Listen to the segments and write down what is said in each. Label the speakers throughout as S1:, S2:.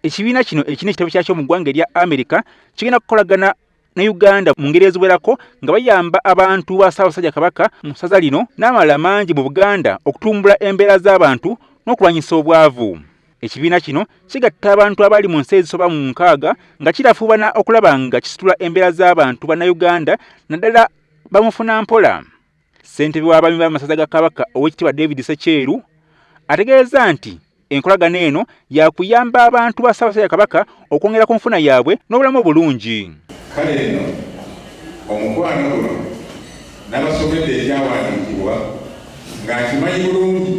S1: Ekibiina kino ekina ekitabo kyakyo mu ggwanga erya America kigenda kukolagana ne Uganda mu ngeri eziwerako nga bayamba abantu ba Ssaabasajja Kabaka mu ssaza lino n'amalala mangi mu Buganda okutumbula embeera z'abantu n'okulwanyisa obwavu. Ekibiina kino kigatta abantu abali mu nsi ezisoba mu 6 nga kirafuubana okulaba nga kisitula embeera z'abantu bannayuganda naddala bamufuna mpola. Ssentebe w'abaami b'amasaza ga Kabaka Oweekitiibwa David Ssekyeru ategeeza nti enkolagana eno yakuyamba abantu ba Ssaabasajja Kabaka okwongera ku nfuna yaabwe n'obulamu obulungi.
S2: Kale eno omukwano guno n'abasomedde ekyawandiikibwa nga nkimanyi bulungi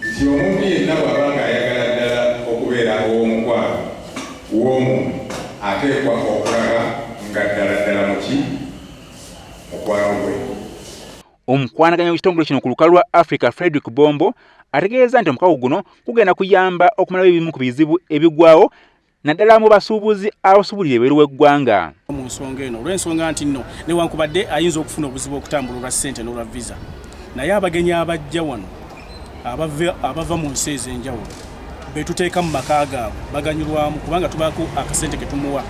S2: nti omuntu yenna bw'aba ng'ayagala ddala okubeera ow'omukwano w'omuntu ateekwa okulaga nga ddala muki mukwano gwe.
S1: Omukwanaganya w'ekitongole kino ku lukalu lwa Africa Frederick Bombo ategeeza nti omukago guno kugenda kuyamba okumalawo ebimu ku bizibu ebigwawo naddala mu basuubuzi abasuubulira ebweru w'eggwanga.
S3: Mu nsonga eno olw'ensonga nti nno newankubadde ayinza okufuna obuzibu okutambula olwa ssente n'olwa visa, naye abagenyi abajja wano abava mu nsi ez'enjawulo betuteeka mu maka gaabwe baganyulwamu kubanga tubaako akasente ke tumuwa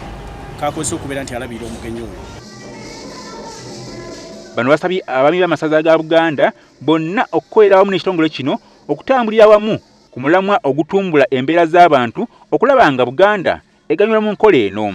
S3: kakozesa okubeera nti alabira omugenyi oyo.
S1: Bano basabye abaami b'amasaza ga Buganda bonna okukolera awamu n'ekitongole kino okutambulira wamu ku mulamwa ogutumbula embeera z'abantu okulaba nga Buganda eganyula mu nkola eno.